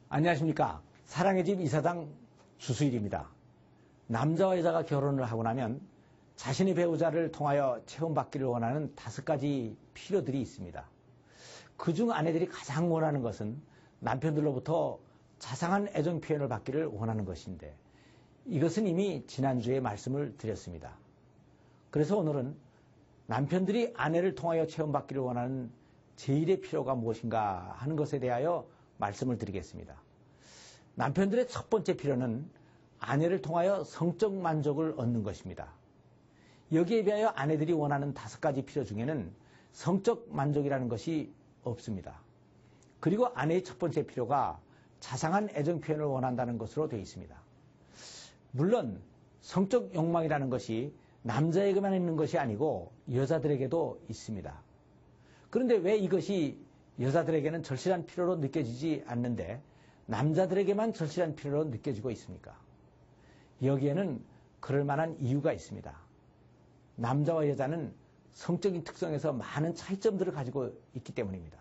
안녕하십니까. 사랑의 집 이사장 주수일입니다. 남자와 여자가 결혼을 하고 나면 자신의 배우자를 통하여 체험받기를 원하는 5가지 필요들이 있습니다. 그중 아내들이 가장 원하는 것은 남편들로부터 자상한 애정 표현을 받기를 원하는 것인데, 이것은 이미 지난주에 말씀을 드렸습니다. 그래서 오늘은 남편들이 아내를 통하여 체험받기를 원하는 제1의 필요가 무엇인가 하는 것에 대하여 말씀을 드리겠습니다. 남편들의 첫 번째 필요는 아내를 통하여 성적 만족을 얻는 것입니다. 여기에 비하여 아내들이 원하는 5가지 필요 중에는 성적 만족이라는 것이 없습니다. 그리고 아내의 첫 번째 필요가 자상한 애정 표현을 원한다는 것으로 되어 있습니다. 물론 성적 욕망이라는 것이 남자에게만 있는 것이 아니고 여자들에게도 있습니다. 그런데 왜 이것이 여자들에게는 절실한 필요로 느껴지지 않는데 남자들에게만 절실한 필요로 느껴지고 있습니까? 여기에는 그럴 만한 이유가 있습니다. 남자와 여자는 성적인 특성에서 많은 차이점들을 가지고 있기 때문입니다.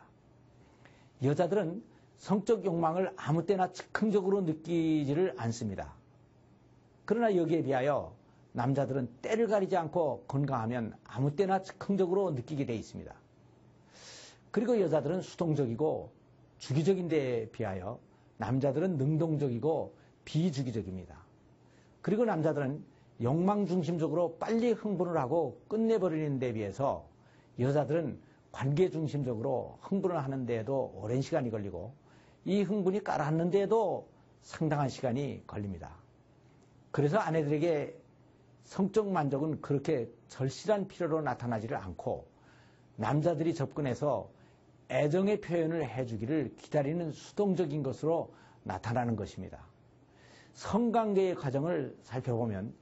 여자들은 성적 욕망을 아무 때나 즉흥적으로 느끼지를 않습니다. 그러나 여기에 비하여 남자들은 때를 가리지 않고 건강하면 아무 때나 즉흥적으로 느끼게 되어 있습니다. 그리고 여자들은 수동적이고 주기적인 데에 비하여 남자들은 능동적이고 비주기적입니다. 그리고 남자들은 욕망 중심적으로 빨리 흥분을 하고 끝내버리는 데에 비해서 여자들은 관계 중심적으로 흥분을 하는 데에도 오랜 시간이 걸리고 이 흥분이 가라앉는 데에도 상당한 시간이 걸립니다. 그래서 아내들에게 성적 만족은 그렇게 절실한 필요로 나타나지를 않고 남자들이 접근해서 애정의 표현을 해주기를 기다리는 수동적인 것으로 나타나는 것입니다. 성관계의 과정을 살펴보면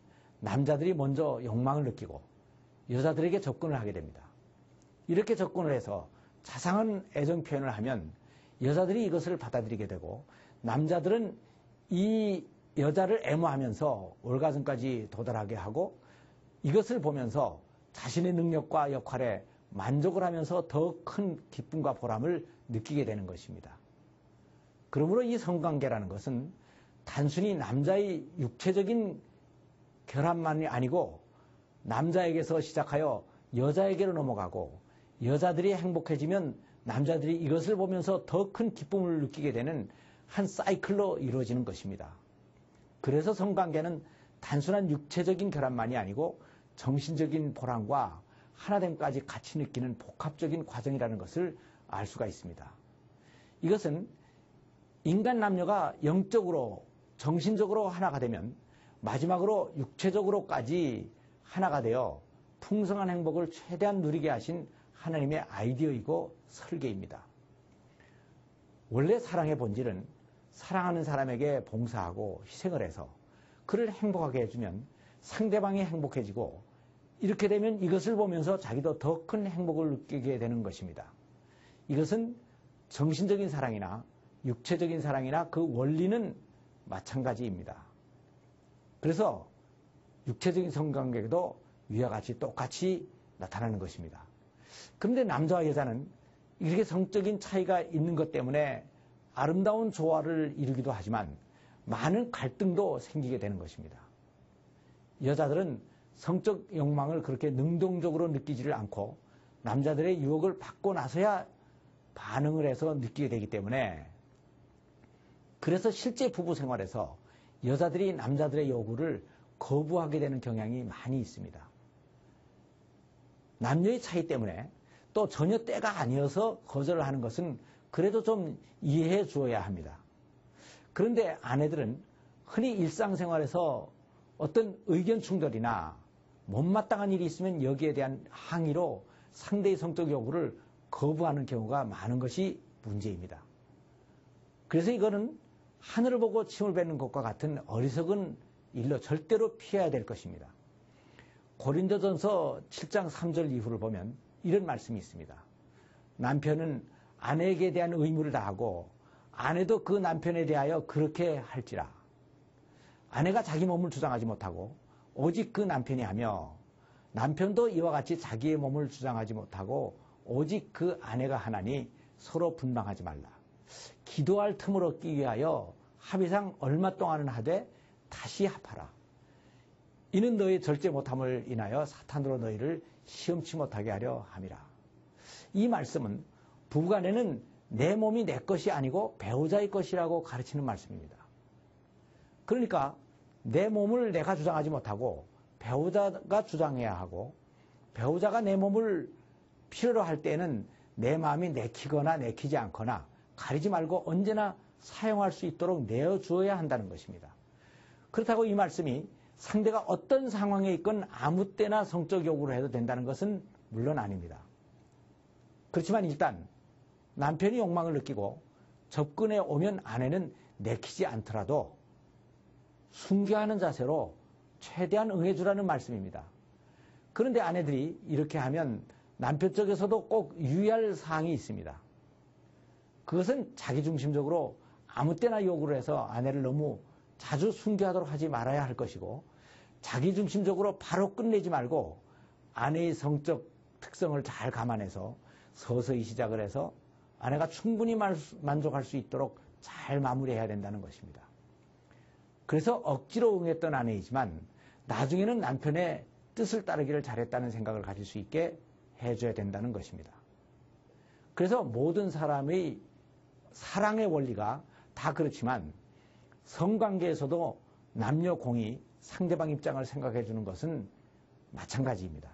남자들이 먼저 욕망을 느끼고 여자들에게 접근을 하게 됩니다. 이렇게 접근을 해서 자상한 애정 표현을 하면 여자들이 이것을 받아들이게 되고 남자들은 이 여자를 애무하면서 올가즘까지 도달하게 하고 이것을 보면서 자신의 능력과 역할에 만족을 하면서 더 큰 기쁨과 보람을 느끼게 되는 것입니다. 그러므로 이 성관계라는 것은 단순히 남자의 육체적인 결합만이 아니고 남자에게서 시작하여 여자에게로 넘어가고 여자들이 행복해지면 남자들이 이것을 보면서 더 큰 기쁨을 느끼게 되는 한 사이클로 이루어지는 것입니다. 그래서 성관계는 단순한 육체적인 결합만이 아니고 정신적인 보람과 하나됨까지 같이 느끼는 복합적인 과정이라는 것을 알 수가 있습니다. 이것은 인간 남녀가 영적으로 정신적으로 하나가 되면 마지막으로 육체적으로까지 하나가 되어 풍성한 행복을 최대한 누리게 하신 하나님의 아이디어이고 설계입니다. 원래 사랑의 본질은 사랑하는 사람에게 봉사하고 희생을 해서 그를 행복하게 해주면 상대방이 행복해지고 이렇게 되면 이것을 보면서 자기도 더 큰 행복을 느끼게 되는 것입니다. 이것은 정신적인 사랑이나 육체적인 사랑이나 그 원리는 마찬가지입니다. 그래서 육체적인 성관계도 위와 같이 똑같이 나타나는 것입니다. 그런데 남자와 여자는 이렇게 성적인 차이가 있는 것 때문에 아름다운 조화를 이루기도 하지만 많은 갈등도 생기게 되는 것입니다. 여자들은 성적 욕망을 그렇게 능동적으로 느끼지를 않고 남자들의 유혹을 받고 나서야 반응을 해서 느끼게 되기 때문에 그래서 실제 부부 생활에서 여자들이 남자들의 요구를 거부하게 되는 경향이 많이 있습니다. 남녀의 차이 때문에 또 전혀 때가 아니어서 거절을 하는 것은 그래도 좀 이해해 주어야 합니다. 그런데 아내들은 흔히 일상생활에서 어떤 의견 충돌이나 못마땅한 일이 있으면 여기에 대한 항의로 상대의 성적 요구를 거부하는 경우가 많은 것이 문제입니다. 그래서 이거는 하늘을 보고 침을 뱉는 것과 같은 어리석은 일로 절대로 피해야 될 것입니다. 고린도전서 7장 3절 이후를 보면 이런 말씀이 있습니다. 남편은 아내에게 대한 의무를 다하고 아내도 그 남편에 대하여 그렇게 할지라. 아내가 자기 몸을 주장하지 못하고 오직 그 남편이 하며 남편도 이와 같이 자기의 몸을 주장하지 못하고 오직 그 아내가 하나니 서로 분방하지 말라. 기도할 틈을 얻기 위하여 합의상 얼마 동안은 하되 다시 합하라. 이는 너의 절제 못함을 인하여 사탄으로 너희를 시험치 못하게 하려 함이라. 이 말씀은 부부간에는 내 몸이 내 것이 아니고 배우자의 것이라고 가르치는 말씀입니다. 그러니까 내 몸을 내가 주장하지 못하고 배우자가 주장해야 하고, 배우자가 내 몸을 필요로 할 때는 내 마음이 내키거나 내키지 않거나 가리지 말고 언제나 사용할 수 있도록 내어주어야 한다는 것입니다. 그렇다고 이 말씀이 상대가 어떤 상황에 있건 아무 때나 성적 요구를 해도 된다는 것은 물론 아닙니다. 그렇지만 일단 남편이 욕망을 느끼고 접근해 오면 아내는 내키지 않더라도 순교하는 자세로 최대한 응해주라는 말씀입니다. 그런데 아내들이 이렇게 하면 남편 쪽에서도 꼭 유의할 사항이 있습니다. 그것은 자기중심적으로 아무 때나 요구를 해서 아내를 너무 자주 순교하도록 하지 말아야 할 것이고, 자기중심적으로 바로 끝내지 말고 아내의 성적 특성을 잘 감안해서 서서히 시작을 해서 아내가 충분히 만족할 수 있도록 잘 마무리해야 된다는 것입니다. 그래서 억지로 응했던 아내이지만 나중에는 남편의 뜻을 따르기를 잘했다는 생각을 가질 수 있게 해줘야 된다는 것입니다. 그래서 모든 사람의 사랑의 원리가 다 그렇지만 성관계에서도 남녀 공이 상대방 입장을 생각해 주는 것은 마찬가지입니다.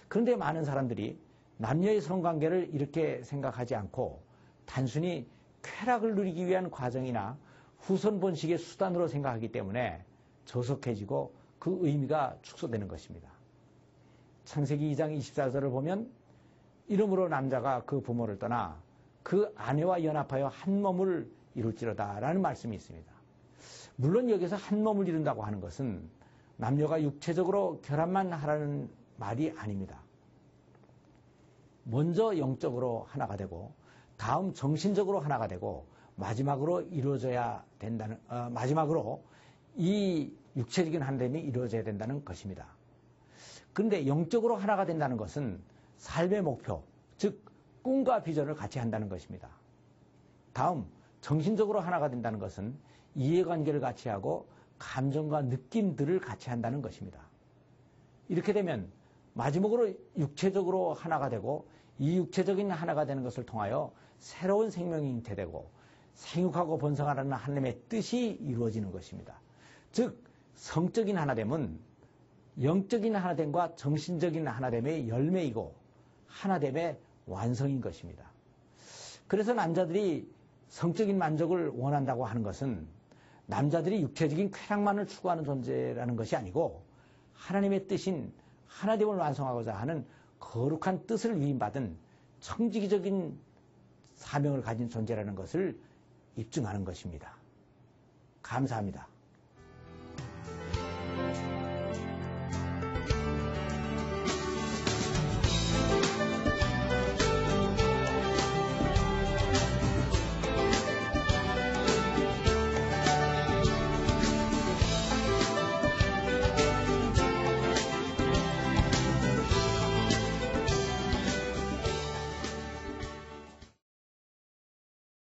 그런데 많은 사람들이 남녀의 성관계를 이렇게 생각하지 않고 단순히 쾌락을 누리기 위한 과정이나 후손 번식의 수단으로 생각하기 때문에 저속해지고 그 의미가 축소되는 것입니다. 창세기 2장 24절을 보면 이러므로 남자가 그 부모를 떠나 그 아내와 연합하여 한 몸을 이룰지로다 라는 말씀이 있습니다. 물론 여기서 한 몸을 이룬다고 하는 것은 남녀가 육체적으로 결합만 하라는 말이 아닙니다. 먼저 영적으로 하나가 되고 다음 정신적으로 하나가 되고 마지막으로 이루어져야 된다는, 마지막으로 이 육체적인 하나됨이 이루어져야 된다는 것입니다. 그런데 영적으로 하나가 된다는 것은 삶의 목표, 즉 꿈과 비전을 같이 한다는 것입니다. 다음, 정신적으로 하나가 된다는 것은 이해관계를 같이 하고 감정과 느낌들을 같이 한다는 것입니다. 이렇게 되면 마지막으로 육체적으로 하나가 되고 이 육체적인 하나가 되는 것을 통하여 새로운 생명이 잉태되고 생육하고 번성하라는 하나님의 뜻이 이루어지는 것입니다. 즉 성적인 하나됨은 영적인 하나됨과 정신적인 하나됨의 열매이고 하나됨의 완성인 것입니다. 그래서 남자들이 성적인 만족을 원한다고 하는 것은 남자들이 육체적인 쾌락만을 추구하는 존재라는 것이 아니고 하나님의 뜻인 하나됨을 완성하고자 하는 거룩한 뜻을 위임받은 청지기적인 사명을 가진 존재라는 것을 입증하는 것입니다. 감사합니다.